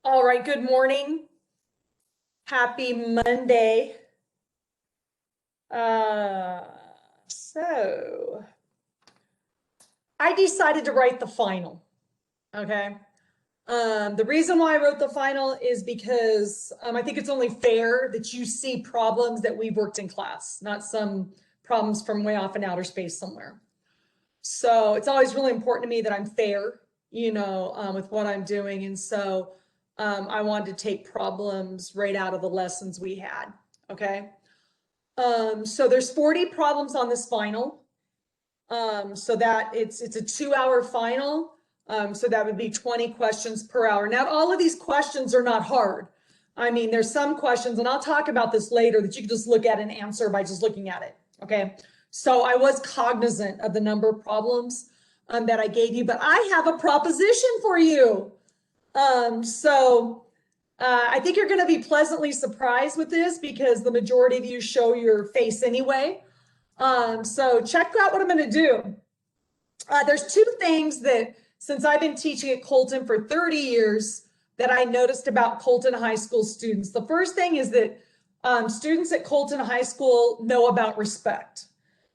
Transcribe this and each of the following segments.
All right, good morning. Happy Monday. So I decided to write the final, okay? The reason why I wrote the final is because I think it's only fair that you see problems that we've worked in class, not some problems from way off in outer space somewhere. So it's always really important to me that I'm fair, with what I'm doing. And so I wanted to take problems right out of the lessons we had, okay? So there's 40 problems on this final. So that it's a 2-hour final. So that would be 20 questions per hour. Now, all of these questions are not hard. I mean, there's some questions, and I'll talk about this later, that you can just look at and answer by just looking at it, okay? So I was cognizant of the number of problems that I gave you, but I have a proposition for you. I think you're going to be pleasantly surprised with this because the majority of you show your face anyway. So check out what I'm going to do. There's two things that, since I've been teaching at Colton for 30 years, that I noticed about Colton High School students. The first thing is that students at Colton High School know about respect.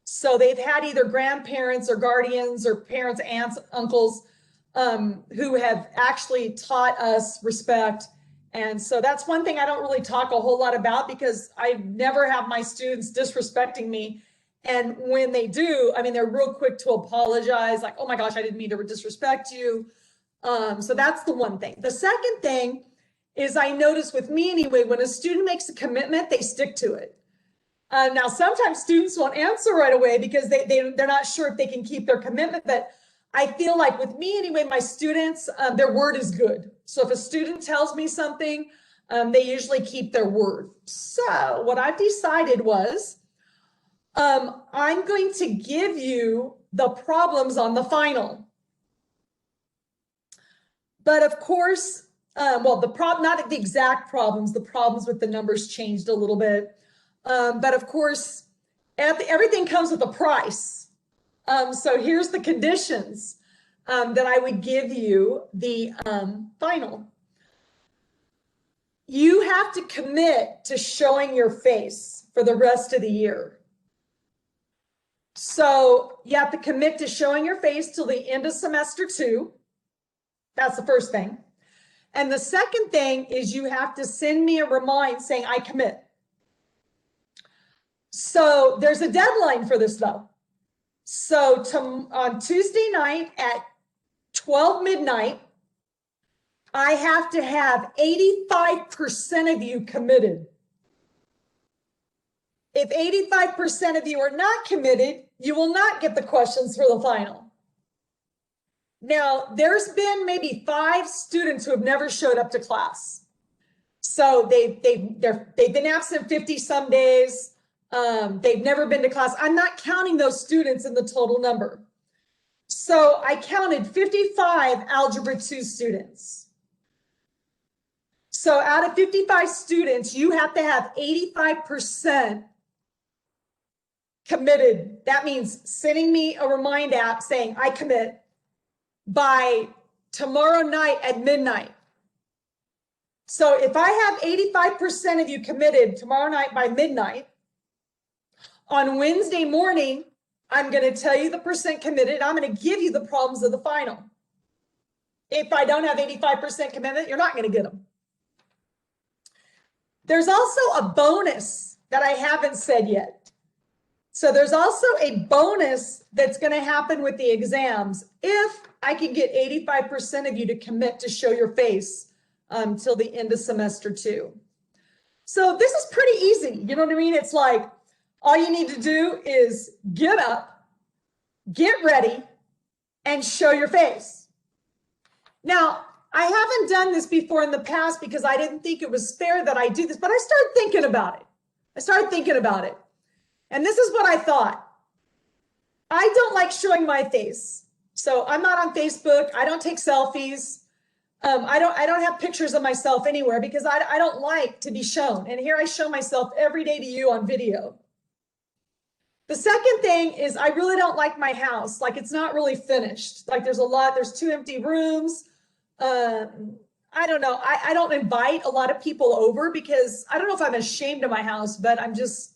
So they've had either grandparents or guardians or parents, aunts, uncles, who have actually taught us respect. And so that's one thing I don't really talk a whole lot about because I never have my students disrespecting me. And when they do, I mean, they're real quick to apologize, like, oh my gosh, I didn't mean to disrespect you. So that's the one thing. The second thing is I notice with me anyway, when a student makes a commitment, they stick to it. Now, sometimes students won't answer right away because they're not sure if they can keep their commitment, but I feel like with me anyway, my students, their word is good. So if a student tells me something, they usually keep their word. So what I've decided was, I'm going to give you the problems on the final. But of course, not the exact problems, the problems with the numbers changed a little bit. But of course, everything comes with a price. So here's the conditions that I would give you the final. You have to commit to showing your face for the rest of the year. So you have to commit to showing your face till the end of semester 2. That's the first thing. And the second thing is you have to send me a reminder saying, I commit. So there's a deadline for this though. So on Tuesday night at 12 midnight, I have to have 85% of you committed. If 85% of you are not committed, you will not get the questions for the final. Now, there's been maybe 5 students who have never showed up to class. So they've been absent 50 some days. They've never been to class. I'm not counting those students in the total number. So I counted 55 Algebra 2 students. So out of 55 students, you have to have 85% committed. That means sending me a remind app saying I commit by tomorrow night at midnight. So if I have 85% of you committed tomorrow night by midnight, on Wednesday morning, I'm going to tell you the percent committed. I'm going to give you the problems of the final. If I don't have 85% commitment, you're not going to get them. There's also a bonus that I haven't said yet. So there's also a bonus that's going to happen with the exams if I can get 85% of you to commit to show your face till the end of semester 2. So this is pretty easy. You know what I mean? It's like all you need to do is get up, get ready, and show your face. Now, I haven't done this before in the past because I didn't think it was fair that I do this, but I started thinking about it. And this is what I thought. I don't like showing my face. So I'm not on Facebook. I don't take selfies. I don't have pictures of myself anywhere because I don't like to be shown. And here I show myself every day to you on video. The second thing is I really don't like my house. Like it's not really finished. Like there's 2 empty rooms. I don't know. I don't invite a lot of people over because I don't know if I'm ashamed of my house, but I just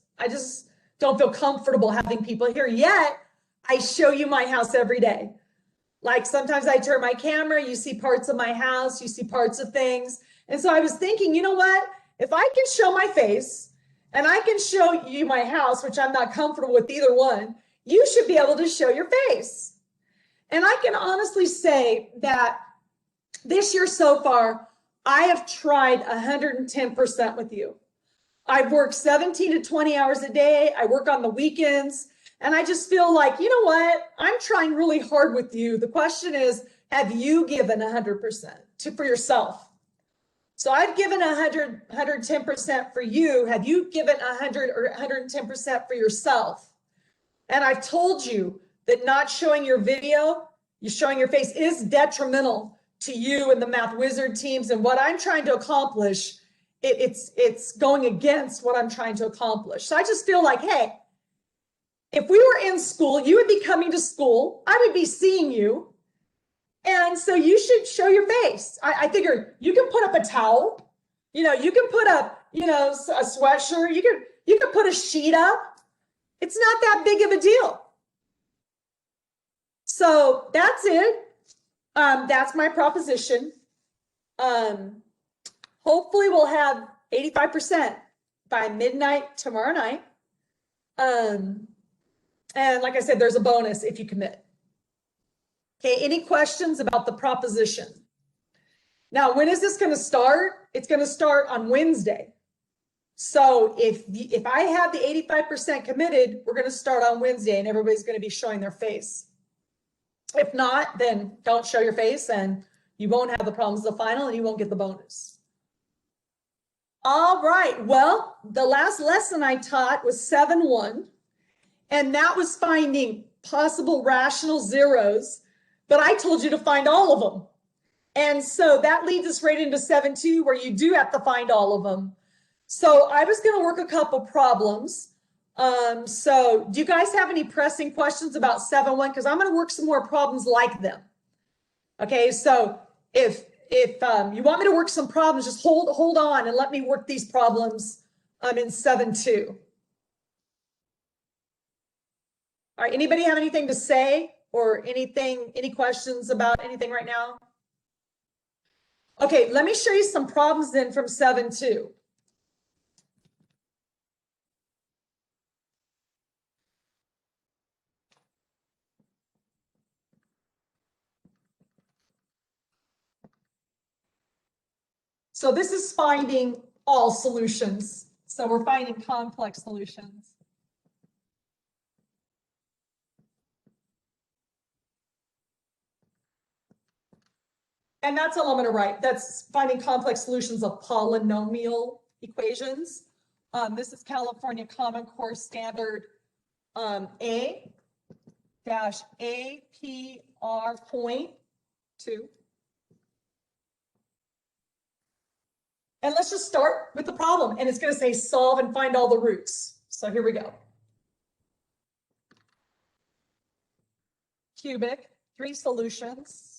don't feel comfortable having people here. Yet I show you my house every day. Like sometimes I turn my camera, you see parts of my house, you see parts of things. And so I was thinking, you know what? If I can show my face and I can show you my house, which I'm not comfortable with either one, you should be able to show your face. And I can honestly say that this year so far, I have tried 110% with you. I've worked 17 to 20 hours a day. I work on the weekends. And I just feel like, you know what? I'm trying really hard with you. The question is, have you given 100% for yourself? So I've given 110% for you. Have you given 100 or 110% for yourself? And I've told you that not showing your video, you showing your face is detrimental to you and the Math Wizard teams and what I'm trying to accomplish. It's going against what I'm trying to accomplish. So I just feel like, hey, if we were in school, you would be coming to school. I would be seeing you. And so you should show your face. I figure you can put up a towel, you can put up, a sweatshirt. You can put a sheet up. It's not that big of a deal. So that's it. That's my proposition. Hopefully we'll have 85% by midnight tomorrow night. And like I said, there's a bonus if you commit. Okay, any questions about the proposition? Now, when is this going to start? It's going to start on Wednesday. So if I have the 85% committed, we're going to start on Wednesday and everybody's going to be showing their face. If not, then don't show your face and you won't have the problems of the final and you won't get the bonus. All right, well, the last lesson I taught was 7-1, and that was finding possible rational zeros, but I told you to find all of them. And so that leads us right into 7-2, where you do have to find all of them. So I was going to work a couple problems. So do you guys have any pressing questions about 7-1? Because I'm going to work some more problems like them. Okay, so if you want me to work some problems, just hold on and let me work these problems in 7-2. All right, anybody have anything to say or any questions about anything right now? Okay, let me show you some problems then from 7-2. So this is finding all solutions. So we're finding complex solutions. And that's all I'm going to write. That's finding complex solutions of polynomial equations. This is California Common Core Standard A-APR.2. And let's just start with the problem. And it's going to say solve and find all the roots. So here we go. Cubic, 3 solutions.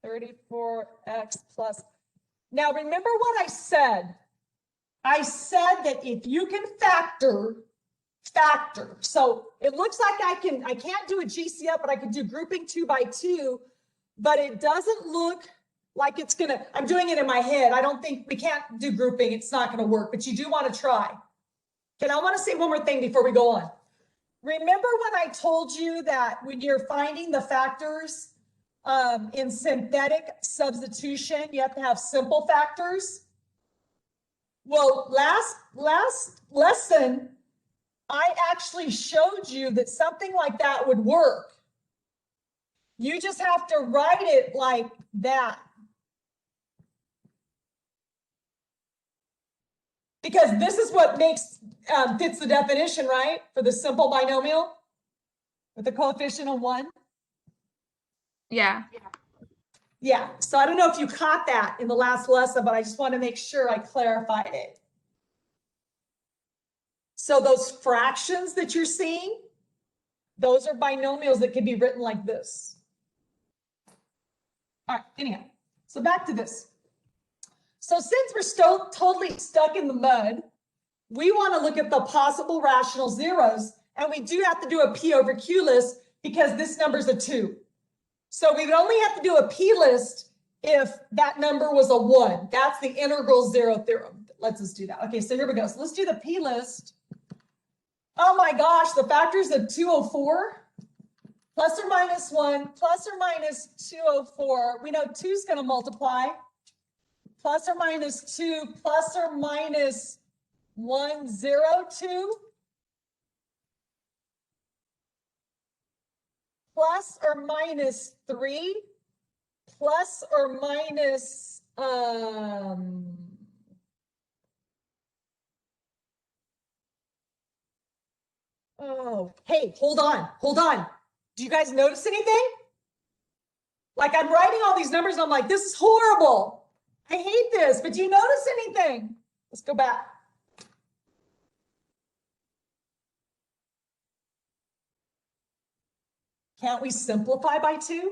34x plus. Now remember what I said. I said that if you can factor. So it looks like I can't do a GCF, but I can do grouping 2 by 2, but it doesn't look like it's gonna, I'm doing it in my head. I don't think we can't do grouping. It's not gonna work, but you do want to try. Okay, I want to say one more thing before we go on. Remember when I told you that when you're finding the factors in synthetic substitution, you have to have simple factors? Well, last lesson, I actually showed you that something like that would work. You just have to write it like that. Because this is what fits the definition, right? For the simple binomial with a coefficient of 1. Yeah. Yeah. So I don't know if you caught that in the last lesson, but I just want to make sure I clarified it. So those fractions that you're seeing, those are binomials that can be written like this. All right, anyhow, so back to this. So since we're still totally stuck in the mud, we want to look at the possible rational zeros, and we do have to do a P over Q list because this number is a 2. So we would only have to do a P list if that number was a 1. That's the integral zero theorem. Let's just do that. Okay, so here we go. So let's do the P list. Oh my gosh, the factors of 204 plus or minus 1 plus or minus 204. We know 2 is going to multiply. Plus or minus 2 plus or minus 102 plus or minus 3 plus or minus oh, hey, hold on. Do you guys notice anything? Like I'm writing all these numbers and I'm like, this is horrible. I hate this, but do you notice anything? Let's go back. Can't we simplify by 2?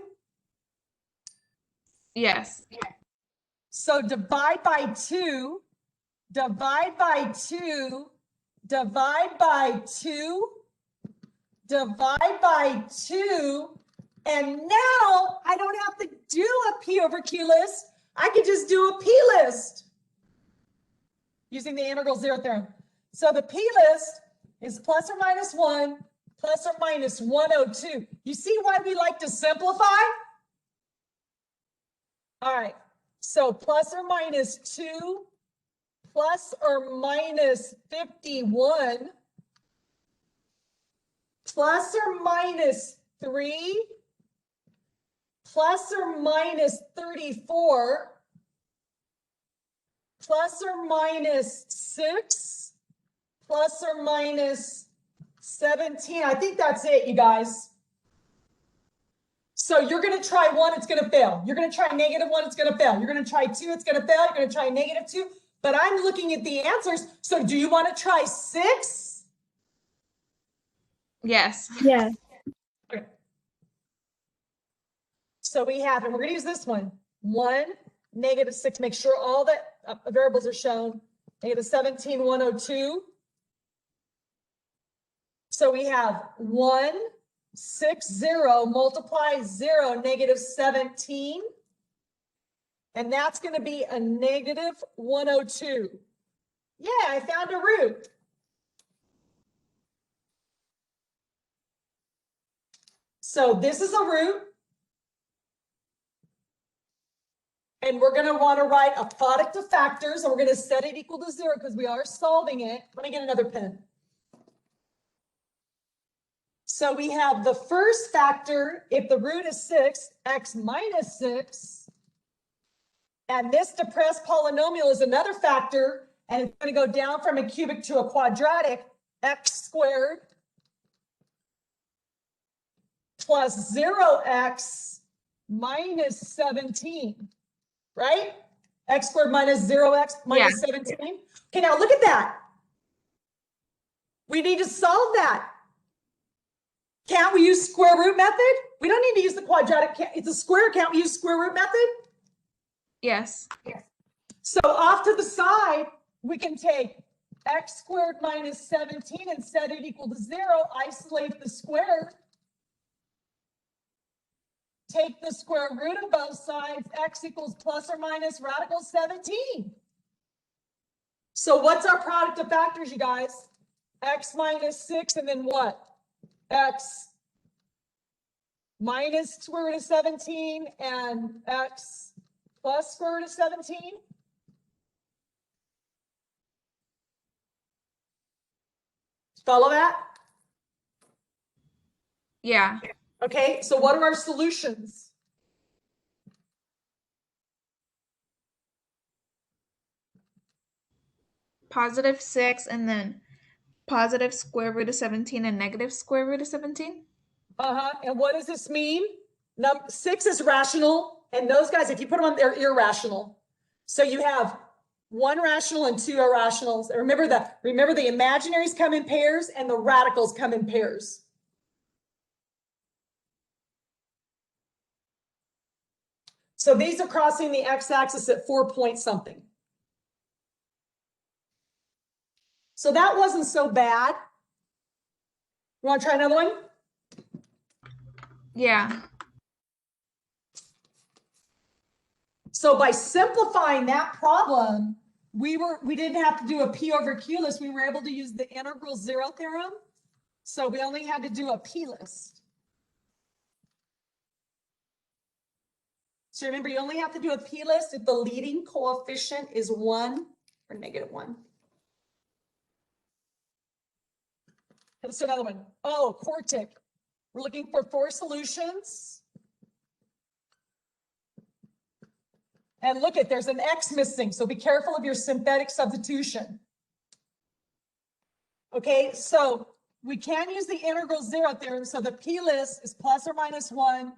Yes. So divide by 2, divide by 2, divide by 2, divide by 2, and now I don't have to do a P over Q list. I could just do a P list using the integral zero theorem. So the P list is plus or minus 1 plus or minus 102. You see why we like to simplify? All right, so plus or minus 2 plus or minus 51 plus or minus 3 plus or minus 34 plus or minus 6 plus or minus 17. I think that's it, you guys. So you're going to try 1, it's going to fail. You're going to try negative 1, it's going to fail. You're going to try 2, it's going to fail. You're going to try negative 2. But I'm looking at the answers. So do you want to try 6? Yes. Yes. Okay. So we have, and we're going to use this one. 1, negative 6. Make sure all the variables are shown. Negative 17, 102. So we have 1, 6, 0, multiply 0, negative 17. And that's going to be a negative 102. Yeah, I found a root. So this is a root. And we're going to want to write a product of factors, and we're going to set it equal to 0 because we are solving it. Let me get another pen. So we have the first factor, if the root is 6, x minus 6. And this depressed polynomial is another factor, and it's going to go down from a cubic to a quadratic, x squared plus 0x minus 17, right? X squared minus 0x minus 17. Okay, now look at that. We need to solve that. Can't we use square root method? We don't need to use the quadratic. It's a square. Can't we use square root method? Yes. So off to the side, we can take x squared minus 17 and set it equal to 0. Isolate the square. Take the square root of both sides. X equals plus or minus radical 17. So what's our product of factors, you guys? X minus 6 and then what? X minus square root of 17 and x plus square root of 17. Follow that? Yeah. Okay, so what are our solutions? Positive 6 and then positive square root of 17 and negative square root of 17. And what does this mean? 6 is rational, and those guys, if you put them on, they're irrational. So you have 1 rational and 2 irrationals. And remember the imaginaries come in pairs and the radicals come in pairs. So these are crossing the x-axis at 4 point something. So that wasn't so bad. You want to try another one? Yeah. So by simplifying that problem, we didn't have to do a P over Q list. We were able to use the integral zero theorem. So we only had to do a P list. So remember, you only have to do a P list if the leading coefficient is 1 or -1. Let's do another one. Oh, quartic. We're looking for 4 solutions. And look at, there's an X missing, so be careful of your synthetic substitution. Okay, so we can use the integral zero theorem. So the P list is plus or minus 1,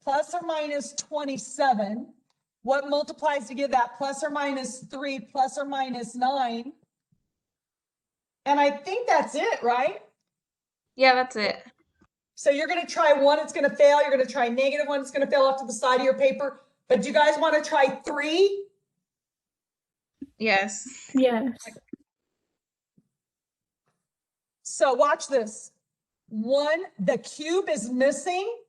plus or minus 27. What multiplies to give that? Plus or minus 3, plus or minus 9. And I think that's it, right? Yeah, that's it. So you're going to try 1, it's going to fail. You're going to try -1, it's going to fail off to the side of your paper. But do you guys want to try 3? Yes. Yes. So watch this. 1, the cube is missing.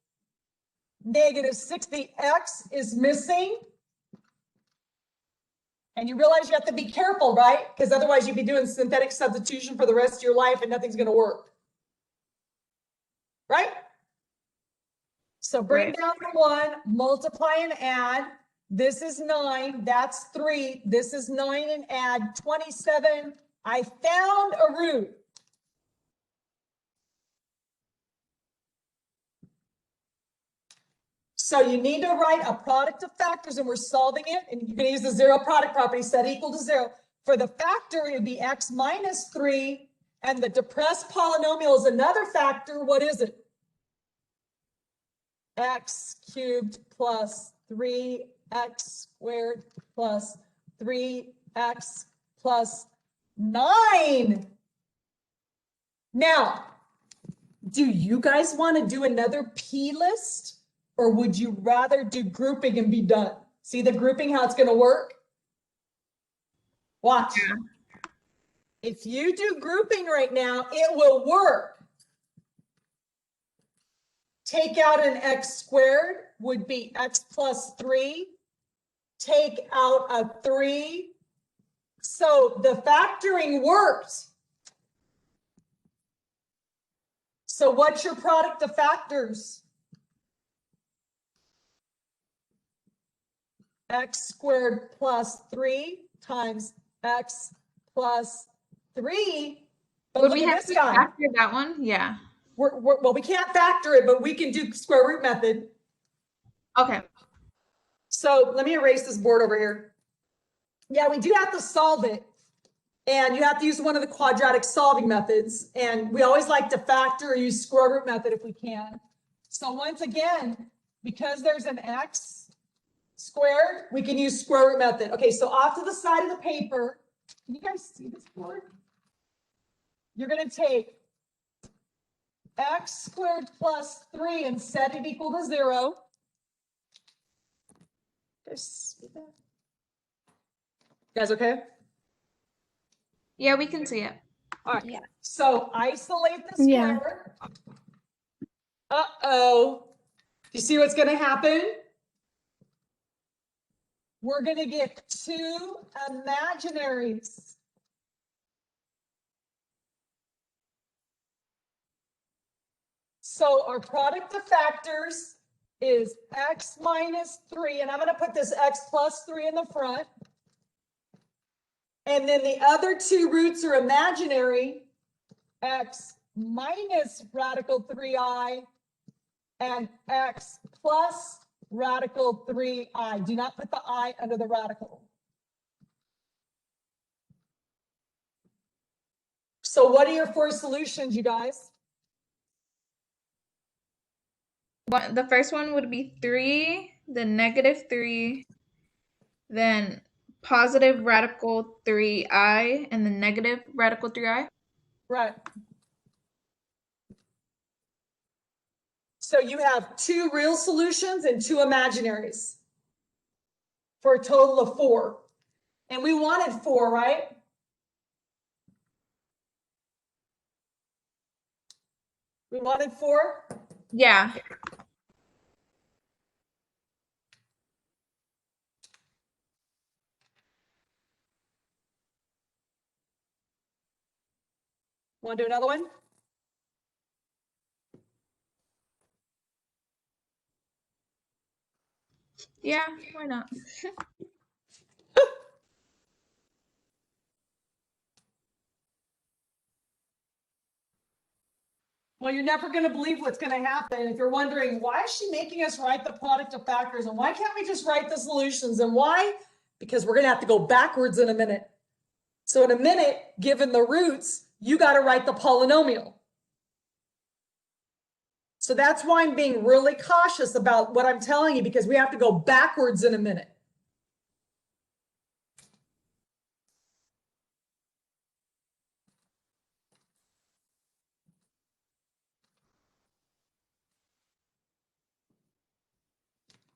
-6, the x is missing. And you realize you have to be careful, right? Because otherwise you'd be doing synthetic substitution for the rest of your life and nothing's going to work. Right? So bring Right. down the 1, multiply and add. This is 9, that's 3. This is 9 and add 27. I found a root. So you need to write a product of factors, and we're solving it, and you're going to use the zero product property, set equal to 0. For the factor, it would be x minus 3, and the depressed polynomial is another factor. What is it? X cubed plus 3x squared plus 3x plus 9. Now, do you guys want to do another P list? Or would you rather do grouping and be done? See the grouping, how it's going to work? Watch. Yeah. If you do grouping right now, it will work. Take out an x squared would be x plus 3. Take out a 3. So the factoring worked. So what's your product of factors? X squared plus 3 times x plus 3. But Would look we at have this to guy. factor that one? Yeah. Well, we can't factor it, but we can do square root method. Okay. So let me erase this board over here. Yeah, we do have to solve it. And you have to use one of the quadratic solving methods. And we always like to factor or use square root method if we can. So once again, because there's an x squared, we can use square root method. Okay, so off to the side of the paper, can you guys see this board? You're going to take x squared plus 3 and set it equal to 0. You guys okay? Yeah, we can see it. All right. Yeah. So isolate the Yeah. square. Uh-oh. You see what's going to happen? We're going to get 2 imaginaries. So our product of factors is x minus 3, and I'm going to put this x plus 3 in the front. And then the other 2 roots are imaginary, x minus radical 3i and x plus radical 3i. Do not put the I under the radical. So what are your 4 solutions, you guys? The first one would be 3, then -3, then positive radical 3i, and then negative radical 3i. Right. So you have 2 real solutions and 2 imaginaries. for a total of 4. And we wanted 4, right? We wanted 4? Yeah. Want to do another one? Yeah, why not? Well, you're never going to believe what's going to happen. If you're wondering, why is she making us write the product of factors? And why can't we just write the solutions? And why? Because we're going to have to go backwards in a minute. So in a minute, given the roots, you got to write the polynomial. So that's why I'm being really cautious about what I'm telling you, because we have to go backwards in a minute.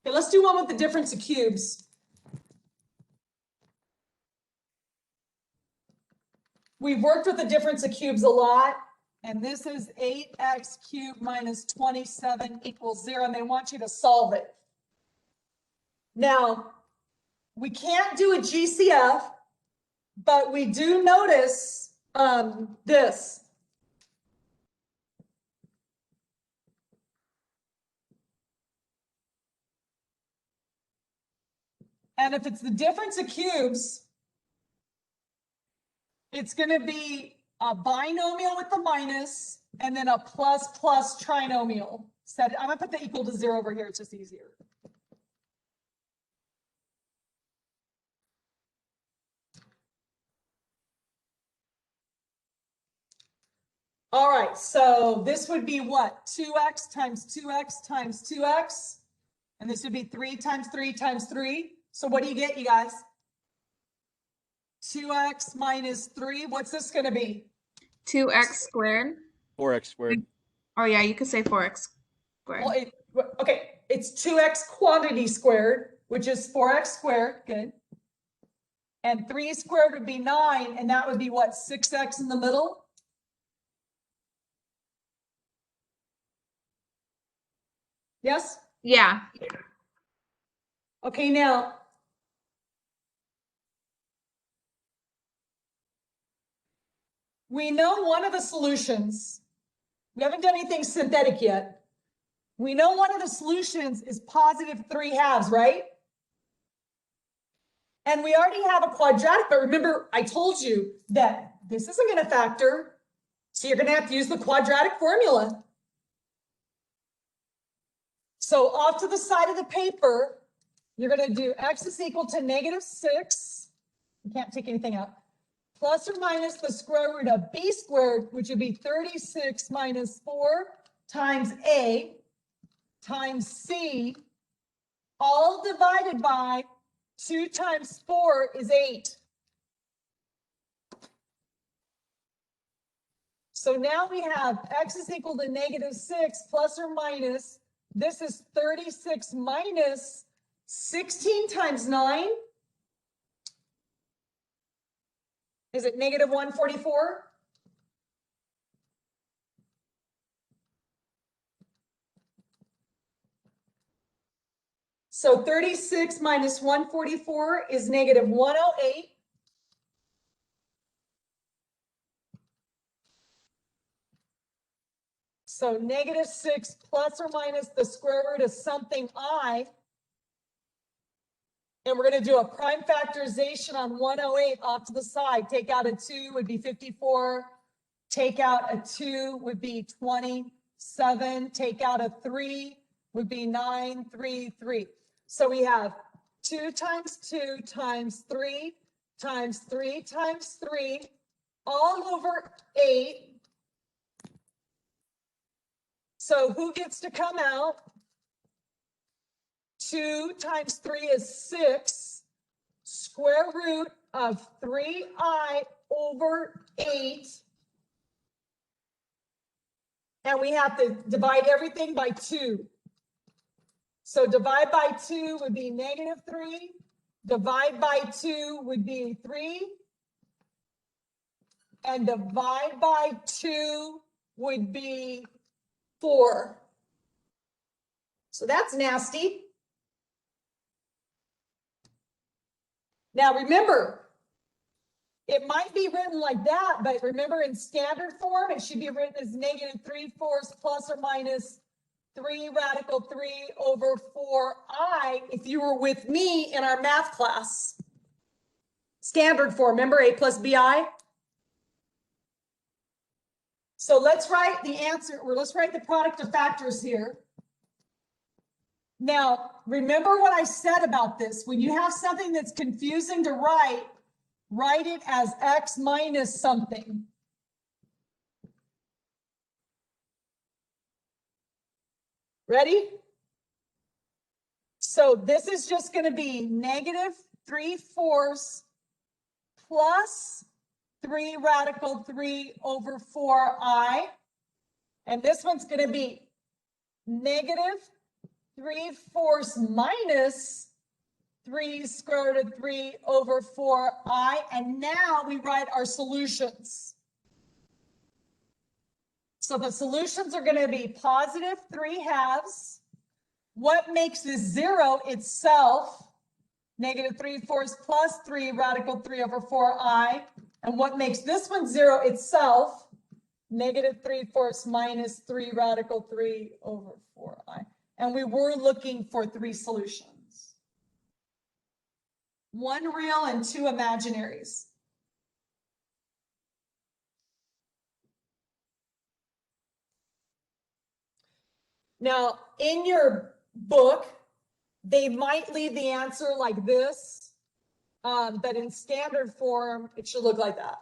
Okay, let's do one with the difference of cubes. We've worked with the difference of cubes a lot, and this is 8x cubed minus 27 equals 0, and they want you to solve it. Now, we can't do a GCF, but we do notice this. And if it's the difference of cubes, it's going to be a binomial with the minus and then a plus plus trinomial. I'm going to put the equal to 0 over here. It's just easier. All right, so this would be what? 2x times 2x times 2x. And this would be 3 times 3 times 3. So what do you get, you guys? 2x minus 3. What's this going to be? 2x squared. 4x squared. Oh yeah, you could say 4x squared. Well, okay, it's 2x quantity squared, which is 4x squared. Good. And 3 squared would be 9, and that would be what? 6x in the middle? Yes? Yeah. Okay, now, we know one of the solutions. We haven't done anything synthetic yet. We know one of the solutions is positive 3/2, right? And we already have a quadratic, but remember, I told you that this isn't going to factor. So you're going to have to use the quadratic formula. So off to the side of the paper, you're going to do x is equal to -6. You can't take anything out. Plus or minus the square root of b squared, which would be 36 minus 4 times a times c, all divided by 2 times 4 is 8. So now we have x is equal to -6 plus or minus. This is 36 minus 16 times 9. Is it -144? So 36 minus 144 is -108. So -6 plus or minus the square root of something I. And we're going to do a prime factorization on 108 off to the side. Take out a 2 would be 54. Take out a 2 would be 27. Take out a 3 would be 933. So we have 2 times 2 times 3 times 3 times 3 all over 8. So who gets to come out? 2 times 3 is 6. Square root of 3i over 8. And we have to divide everything by 2. So divide by 2 would be -3. Divide by 2 would be 3. And divide by 2 would be 4. So that's nasty. Now remember, it might be written like that, but remember in standard form, it should be written as -3/4 plus or minus 3 radical 3 over 4i if you were with me in our math class. Standard form, remember a plus bi? So let's write the answer, or let's write the product of factors here. Now, remember what I said about this. When you have something that's confusing to write it as x minus something. Ready? So this is just going to be -3/4 plus 3 radical 3 over 4i. And this one's going to be -3/4 minus 3 square root of 3 over 4i. And now we write our solutions. So the solutions are going to be positive 3/2. What makes this 0 itself? -3/4 plus 3 radical 3 over 4i. And what makes this one 0 itself? -3/4 minus 3 radical 3 over 4i. And we were looking for 3 solutions. 1 real and 2 imaginaries. Now, in your book, they might leave the answer like this, but in standard form, it should look like that.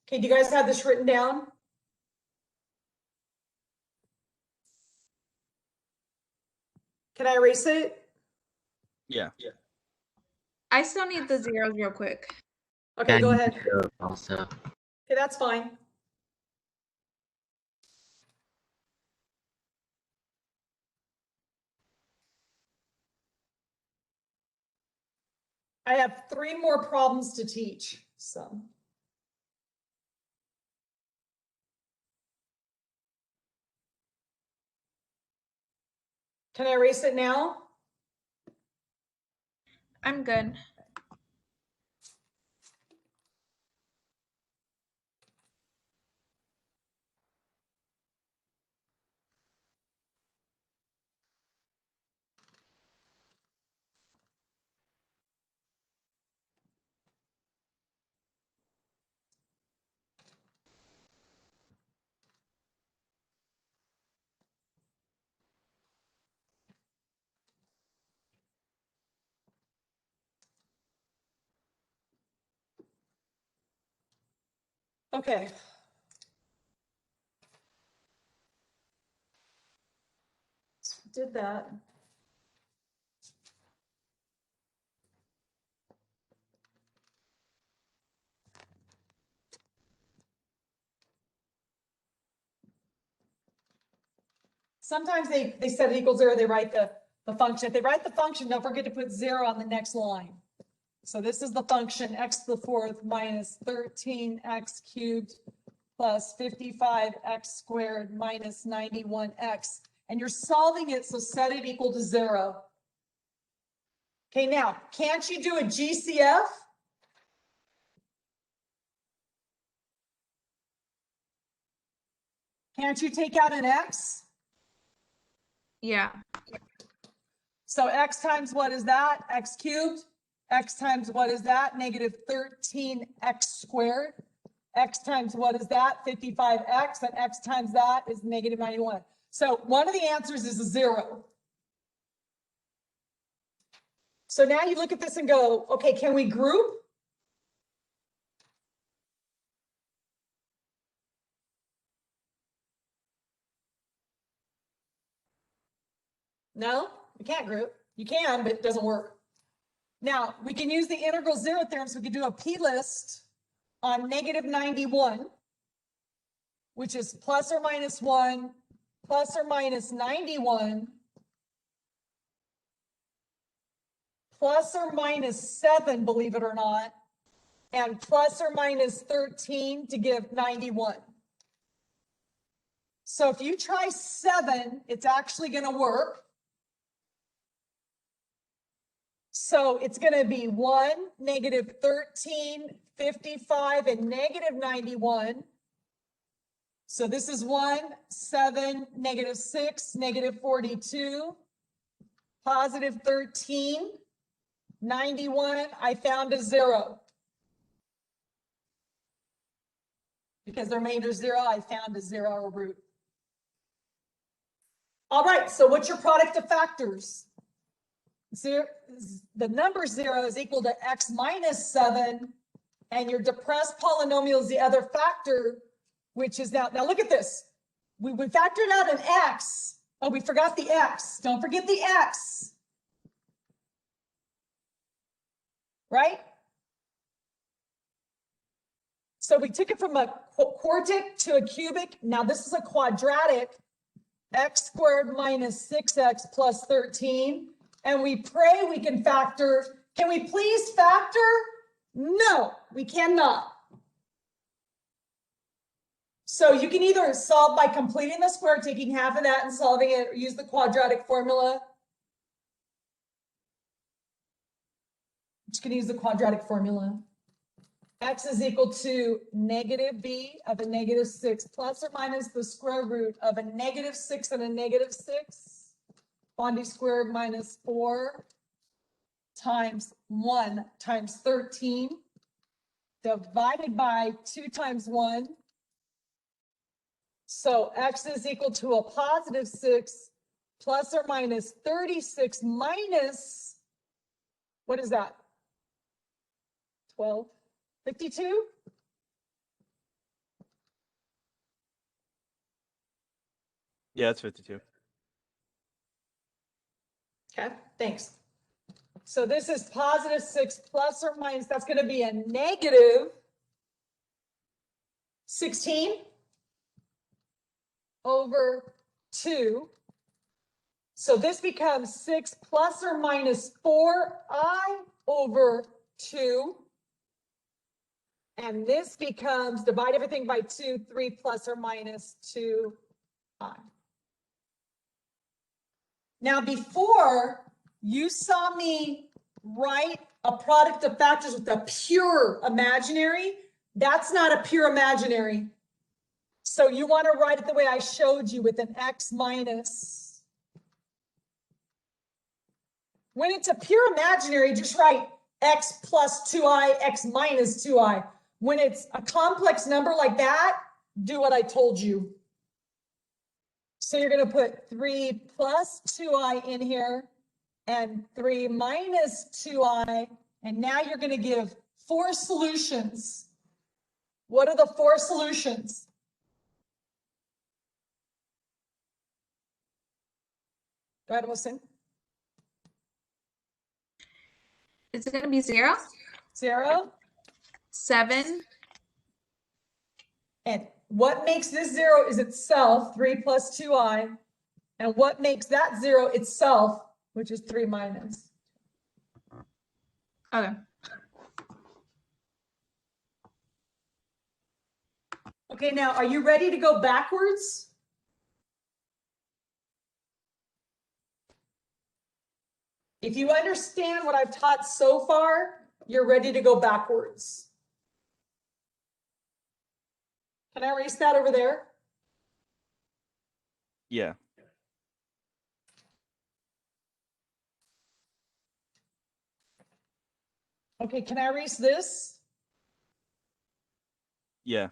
Okay, do you guys have this written down? Can I erase it? Yeah. I still need the zeros real quick. Okay, go ahead. Also. Okay, that's fine. I have 3 more problems to teach, so. Can I erase it now? I'm good. Okay. Did that. Sometimes they set it equals 0, they write the function. If they write the function, don't forget to put 0 on the next line. So this is the function x to the 4th minus 13x cubed plus 55x squared minus 91x. And you're solving it, so set it equal to 0. Okay, now, can't you do a GCF? Can't you take out an x? Yeah. So x times what is that? X cubed. X times what is that? Negative 13x squared. X times what is that? 55x. And x times that is negative 91. So one of the answers is a 0. So now you look at this and go, okay, can we group? No, you can't group. You can, but it doesn't work. Now, we can use the integral zero theorem, so we can do a p-list on negative 91, which is plus or minus 1, plus or minus 91, plus or minus 7, believe it or not, and plus or minus 13 to give 91. So if you try 7, it's actually going to work. So it's going to be 1, negative 13, 55, and negative 91. So this is 1, 7, negative 6, negative 42, positive 13, 91. I found a 0. Because the remainder is 0, I found a 0 root. All right, so what's your product of factors? Zero, the number 0 is equal to x minus 7, and your depressed polynomial is the other factor, which is now look at this. We factored out an x. Oh, we forgot the x. Don't forget the x. Right? So we took it from a quartic to a cubic. Now this is a quadratic, x squared minus 6x plus 13. And we pray we can factor. Can we please factor? No, we cannot. So you can either solve by completing the square, taking half of that and solving it, or use the quadratic formula. You can use the quadratic formula. X is equal to negative b of a negative 6 plus or minus the square root of a negative 6 and a negative 6. Bondi squared minus 4 times 1 times 13 divided by 2 times 1. So x is equal to a positive 6 plus or minus 36 minus, what is that? 12, 52? Yeah, it's 52. Okay, thanks. So this is positive 6 plus or minus, that's going to be a negative 16 over 2. So this becomes 6 plus or minus 4i over 2. And this becomes, divide everything by 2, 3 plus or minus 2i. Now, before you saw me write a product of factors with a pure imaginary, that's not a pure imaginary. So you want to write it the way I showed you with an x minus. When it's a pure imaginary, just write x plus 2i, x minus 2i. When it's a complex number like that, do what I told you. So you're going to put 3 plus 2i in here and 3 minus 2i. And now you're going to give 4 solutions. What are the 4 solutions? Go ahead, Wilson. Is it going to be 0? 0. 7. And what makes this 0 is itself, 3 plus 2i. And what makes that 0 itself, which is 3 minus. Okay. Okay, now are you ready to go backwards? If you understand what I've taught so far, you're ready to go backwards. Can I erase that over there? Yeah. Okay, can I erase this? Yeah.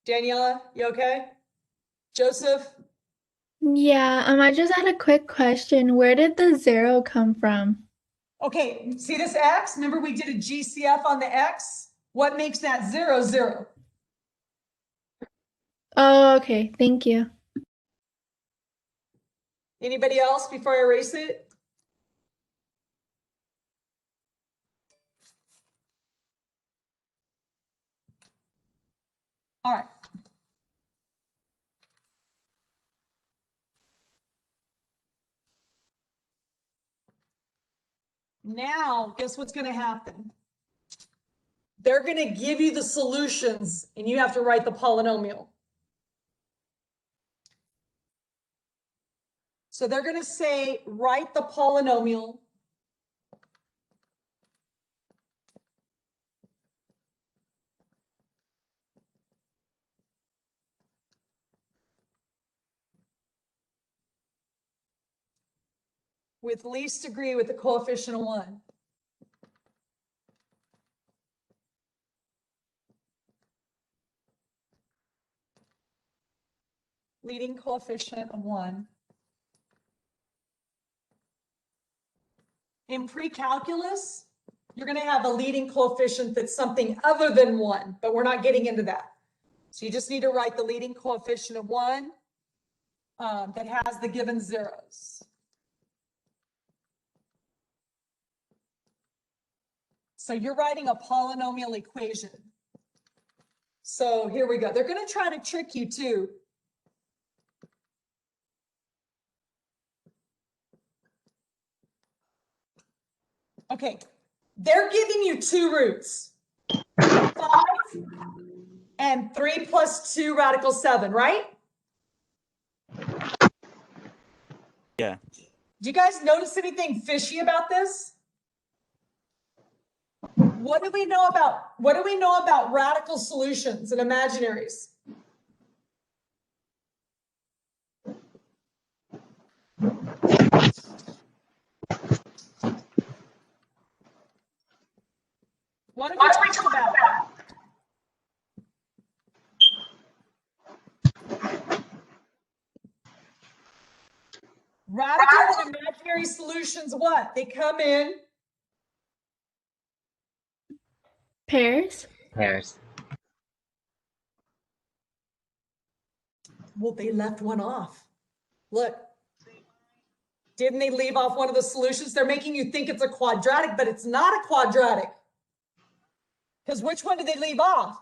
Daniela, you okay? Joseph? Yeah, I just had a quick question. Where did the 0 come from? Okay, see this X? Remember we did a GCF on the X? What makes that 0, 0? Oh, okay. Thank you. Anybody else before I erase it? All right. Now, guess what's going to happen? They're going to give you the solutions, and you have to write the polynomial. So they're going to say, write the polynomial. With least degree with the coefficient of 1. Leading coefficient of 1. In pre-calculus, you're going to have a leading coefficient that's something other than 1, but we're not getting into that. So you just need to write the leading coefficient of 1 that has the given zeros. So you're writing a polynomial equation. So here we go. They're going to try to trick you too. Okay, they're giving you two roots, 5 and 3 plus 2 radical 7, right? Yeah. Do you guys notice anything fishy about this? What do we know about radical solutions and imaginaries? What have we talked about? Radical and imaginary solutions, what? They come in Pairs? Pairs. Well, they left one off. Look, didn't they leave off one of the solutions? They're making you think it's a quadratic, but it's not a quadratic. Because which one did they leave off?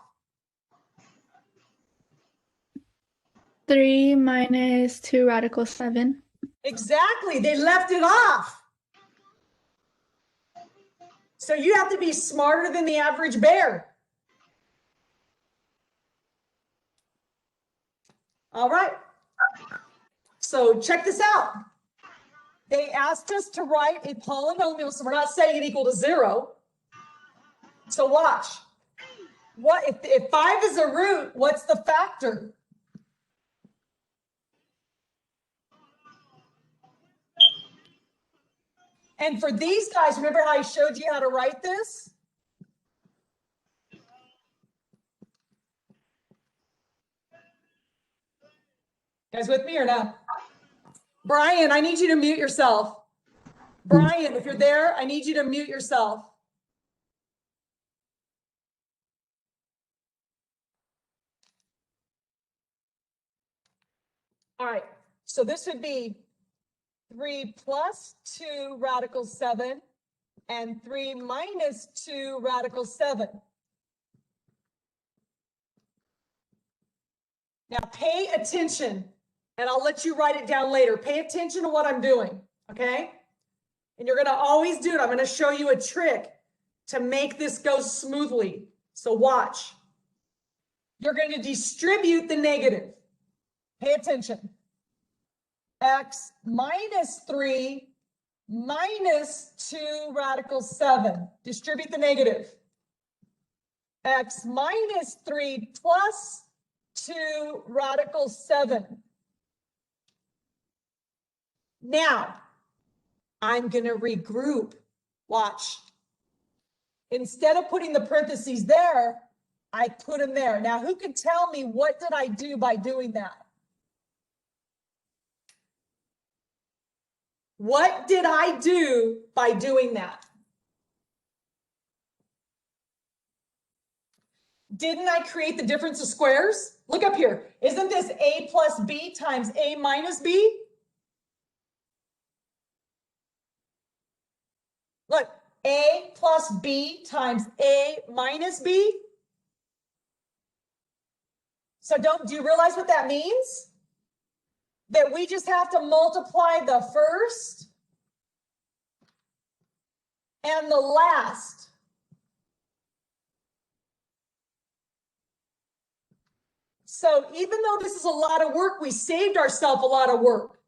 3 minus 2 radical 7. Exactly, they left it off. So you have to be smarter than the average bear. All right. So check this out. They asked us to write a polynomial, so we're not saying it equal to 0. So watch. What if 5 is a root, what's the factor? And for these guys, remember how I showed you how to write this? Guys with me or no? Brian, I need you to mute yourself. Brian, if you're there, I need you to mute yourself. All right, so this would be 3 plus 2 radical 7 and 3 minus 2 radical 7. Now pay attention, and I'll let you write it down later. Pay attention to what I'm doing, okay? And you're gonna always do it. I'm gonna show you a trick to make this go smoothly. So watch. You're gonna distribute the negative. Pay attention. X minus 3 minus 2 radical 7. Distribute the negative. X minus 3 plus 2 radical 7. Now, I'm going to regroup. Watch. Instead of putting the parentheses there, I put them there. Now, who can tell me what did I do by doing that? What did I do by doing that? Didn't I create the difference of squares? Look up here. Isn't this a plus b times a minus b? Look, a plus b times a minus b. So do you realize what that means? That we just have to multiply the first and the last. So even though this is a lot of work, we saved ourselves a lot of work.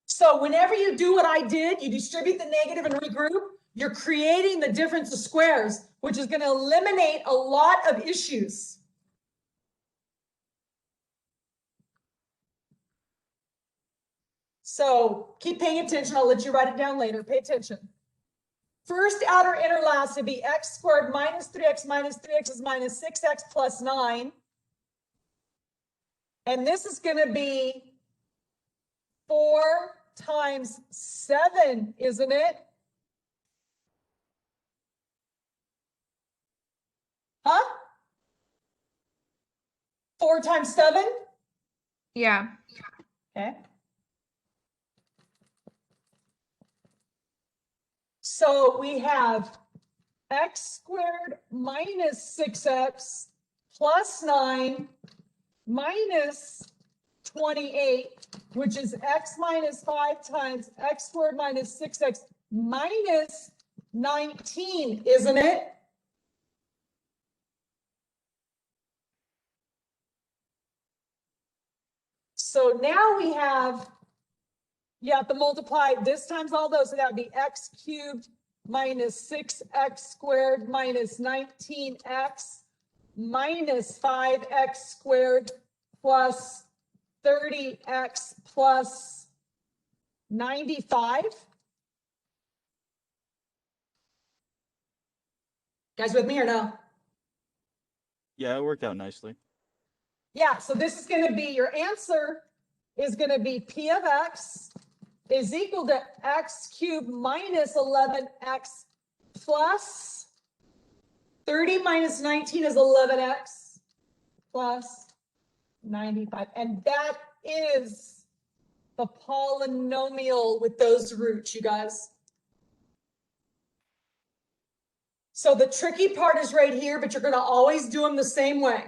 So whenever you do what I did, you distribute the negative and regroup, you're creating the difference of squares, which is going to eliminate a lot of issues. So keep paying attention. I'll let you write it down later. Pay attention. First outer inner last would be x squared minus 3x is minus 6x plus 9. And this is going to be 4 times 7, isn't it? Huh? 4 times 7? Yeah. Okay. So we have x squared minus 6x plus 9 minus 28, which is x minus 5 times x squared minus 6x minus 19, isn't it? So now we have, you have to multiply this times all those, so that would be x cubed minus 6x squared minus 19x minus 5x squared plus 30x plus 95. Guys with me or no? Yeah, it worked out nicely. Yeah, so this is going to be, your answer is going to be P of x is equal to x cubed minus 11x plus 30 minus 19 is 11x plus 95. And that is the polynomial with those roots, you guys. So the tricky part is right here, but you're going to always do them the same way.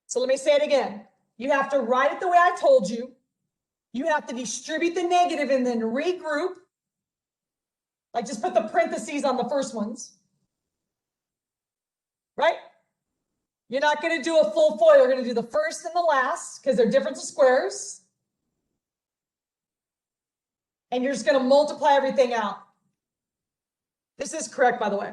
So let me say it again. You have to write it the way I told you. You have to distribute the negative and then regroup. Like just put the parentheses on the first ones. Right? You're not going to do a full FOIL. You're going to do the first and the last because they're difference of squares. And you're just going to multiply everything out. This is correct, by the way.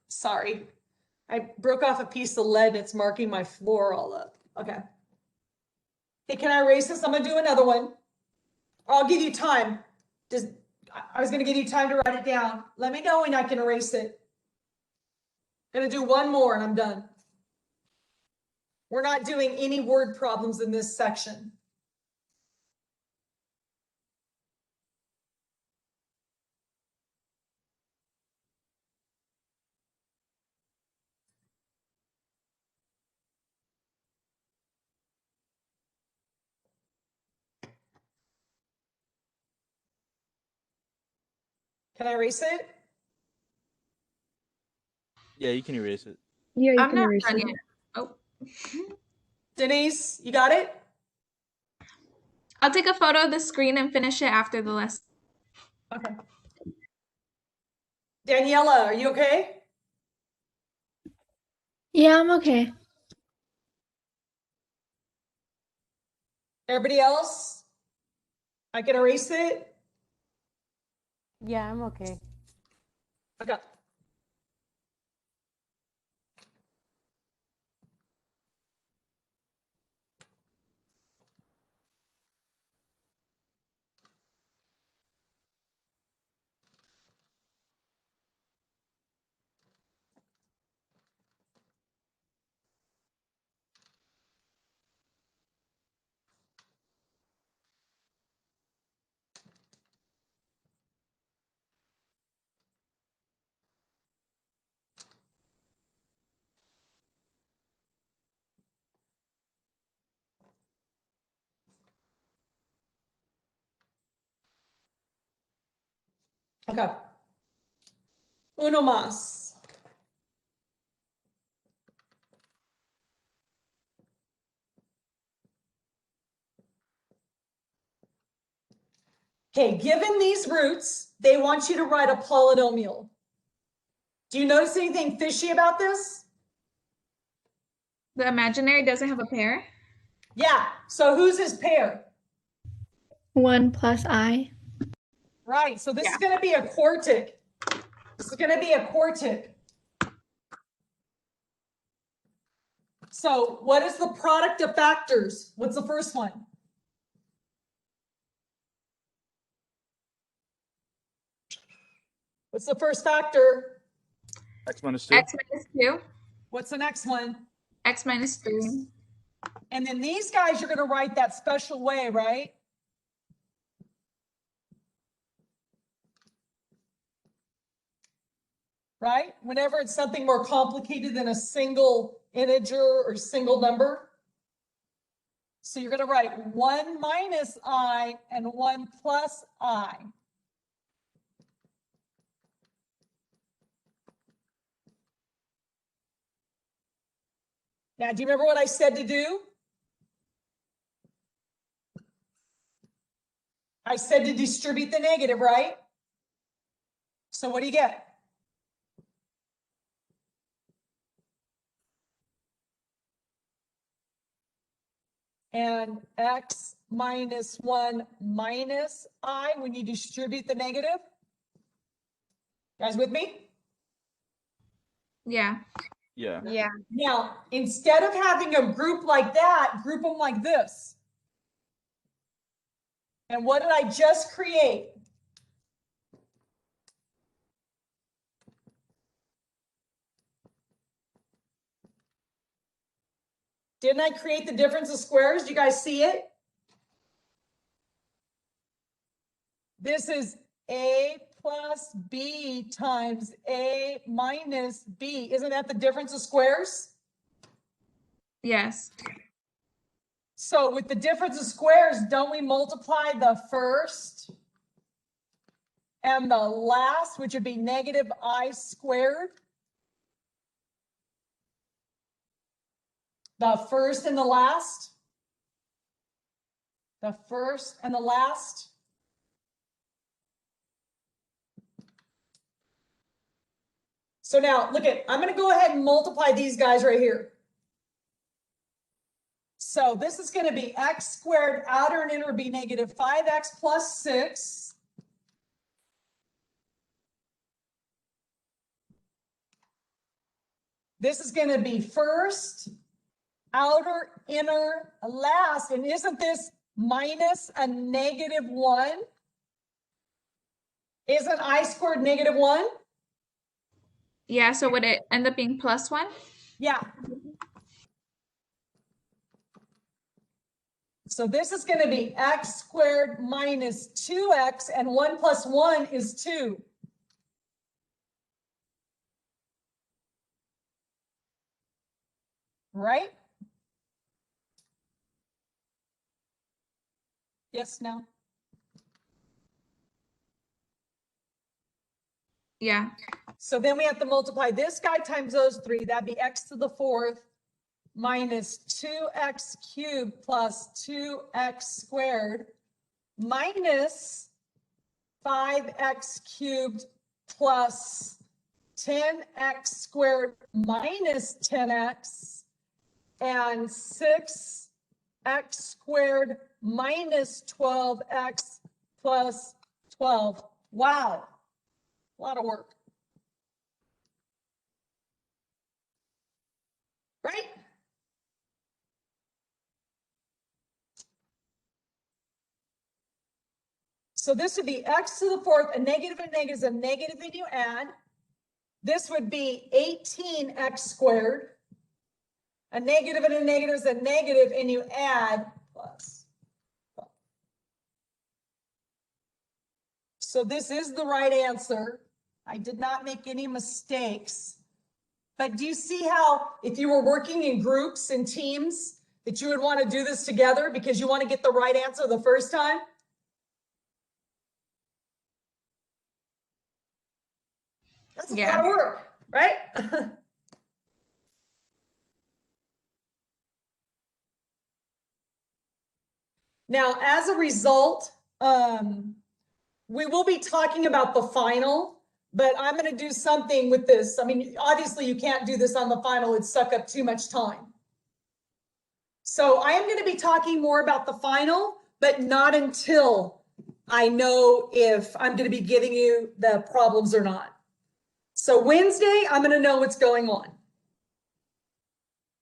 Sorry. I broke off a piece of lead and it's marking my floor all up. Okay. Hey, can I erase this? I'm going to do another one. Or I'll give you time. I was going to give you time to write it down. Let me know when I can erase it. I'm going to do one more and I'm done. We're not doing any word problems in this section. Can I erase it? Yeah, you can erase it. Yeah, you I'm can not erase done it. yet. Oh. Denise, you got it? I'll take a photo of the screen and finish it after the lesson. Okay. Daniela, are you okay? Yeah, I'm okay. Everybody else? I can erase it? Yeah, I'm okay. Okay. Okay. Uno más. Okay, given these roots, they want you to write a polynomial. Do you notice anything fishy about this? The imaginary doesn't have a pair? Yeah, so who's his pair? 1 plus I. Right, so this Yeah. is going to be a quartic. This is going to be a quartic. So what is the product of factors? What's the first one? What's the first factor? X minus 2. X minus 2. What's the next one? X minus 3. And then these guys, you're going to write that special way, right? Right? Whenever it's something more complicated than a single integer or single number. So you're going to write 1 minus I and 1 plus I. Now, do you remember what I said to do? I said to distribute the negative, right? So what do you get? And x minus 1 minus I when you distribute the negative. You guys with me? Yeah. Yeah. Yeah. Now, instead of having a group like that, group them like this. And what did I just create? Didn't I create the difference of squares? Do you guys see it? This is A plus B times A minus B. Isn't that the difference of squares? Yes. So with the difference of squares, don't we multiply the first and the last, which would be negative I squared? The first and the last? The first and the last? So now, look at, I'm going to go ahead and multiply these guys right here. So this is going to be x squared, outer and inner would be negative 5x plus 6. This is going to be first, outer, inner, last. And isn't this minus a negative 1? Isn't I squared negative 1? Yeah, so would it end up being plus 1? Yeah. So this is going to be x squared minus 2x, and 1 plus 1 is 2. Right? Yes, no? Yeah. So then we have to multiply this guy times those 3. That'd be x to the 4th minus 2x cubed plus 2x squared minus 5x cubed plus 10x squared minus 10x and 6x squared minus 12x plus 12. Wow, a lot of work. Right? So this would be x to the 4th, a negative and a negative is a negative, and you add. This would be 18x squared. A negative and a negative is a negative, and you add plus. So this is the right answer. I did not make any mistakes. But do you see how if you were working in groups and teams that you would want to do this together because you want to get the right answer the first time? That's a Yeah. lot of work, right? Now, as a result, we will be talking about the final, but I'm going to do something with this. I mean, obviously you can't do this on the final. It'd suck up too much time. So I am going to be talking more about the final, but not until I know if I'm going to be giving you the problems or not. So Wednesday, I'm going to know what's going on.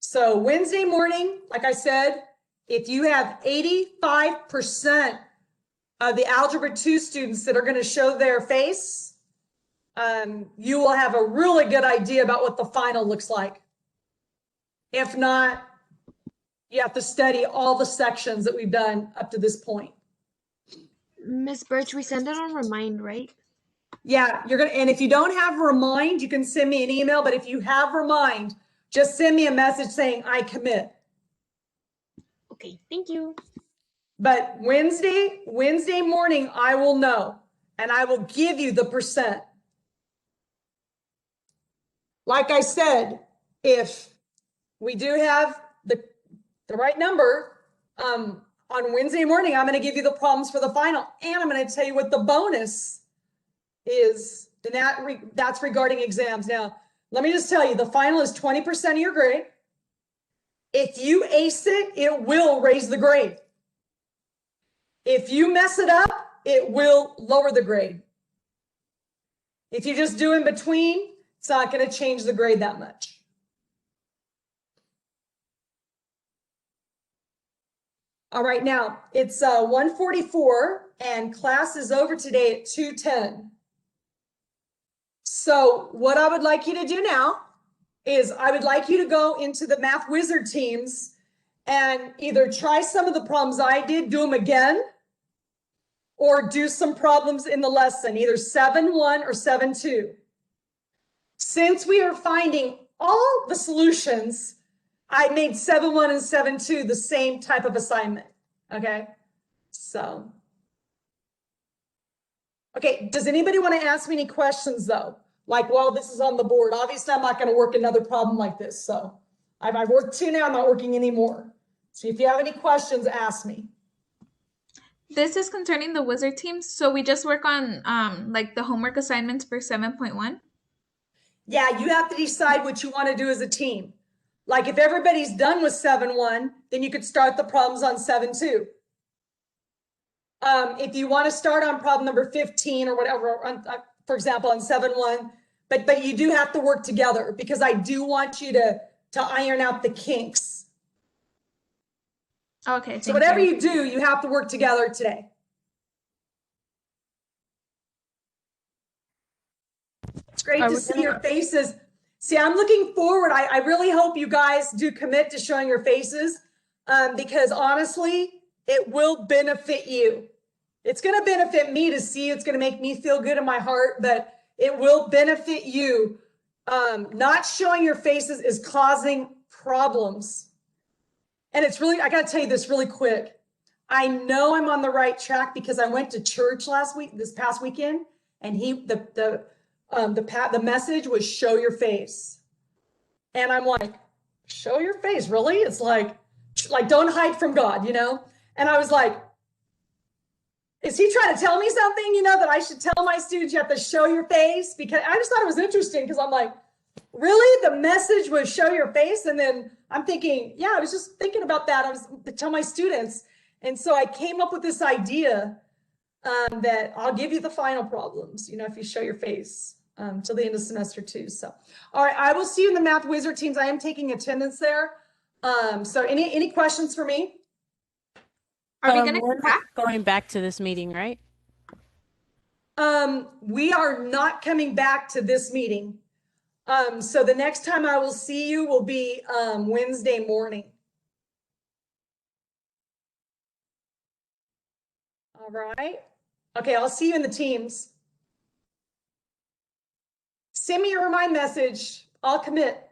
So Wednesday morning, like I said, if you have 85% of the Algebra 2 students that are going to show their face, you will have a really good idea about what the final looks like. If not, you have to study all the sections that we've done up to this point. Miss Birch, we send it on Remind, right? Yeah, you're gonna, and if you don't have Remind, you can send me an email, but if you have Remind, just send me a message saying I commit. Okay, thank you. But Wednesday morning, I will know, and I will give you the percent. Like I said, if we do have the right number, on Wednesday morning, I'm going to give you the problems for the final, and I'm going to tell you what the bonus is, and that's regarding exams. Now, let me just tell you, the final is 20% of your grade. If you ace it, it will raise the grade. If you mess it up, it will lower the grade. If you just do in between, it's not going to change the grade that much. All right, now it's 1:44 and class is over today at 2:10. So what I would like you to do now is I would like you to go into the Math Wizard teams and either try some of the problems I did, do them again, or do some problems in the lesson, either 7-1 or 7-2. Since we are finding all the solutions, I made 7-1 and 7-2 the same type of assignment, okay? So, okay, does anybody want to ask me any questions though? Like while this is on the board, obviously I'm not going to work another problem like this. So I've worked 2 now, I'm not working anymore. So if you have any questions, ask me. This is concerning the wizard teams. So we just work on like the homework assignments for 7.1. Yeah, you have to decide what you want to do as a team. Like if everybody's done with 7-1, then you could start the problems on 7-2. If you want to start on problem number 15 or whatever, for example, on 7-1, but you do have to work together because I do want you to iron out the kinks. Okay. So whatever you do, you have to work together today. It's great to see your faces. See, I'm looking forward. I really hope you guys do commit to showing your faces because honestly, it will benefit you. It's going to benefit me to see. It's going to make me feel good in my heart, but it will benefit you. Not showing your faces is causing problems. And it's really, I got to tell you this really quick. I know I'm on the right track because I went to church this past weekend, and the message was show your face. And I'm like, show your face, really? It's like don't hide from God, you know? And I was like, is he trying to tell me something, you know, that I should tell my students you have to show your face? Because I just thought it was interesting because I'm like, really? The message was show your face? And then I'm thinking, yeah, I was just thinking about that. I was to tell my students. And so I came up with this idea that I'll give you the final problems, you know, if you show your face till the end of semester 2. So, all right, I will see you in the Math Wizard teams. I am taking attendance there. So any questions for me? Are we gonna we're not going back to this meeting, right? We are not coming back to this meeting. So the next time I will see you will be Wednesday morning. All right. Okay, I'll see you in the teams. Send me a remind message. I'll commit.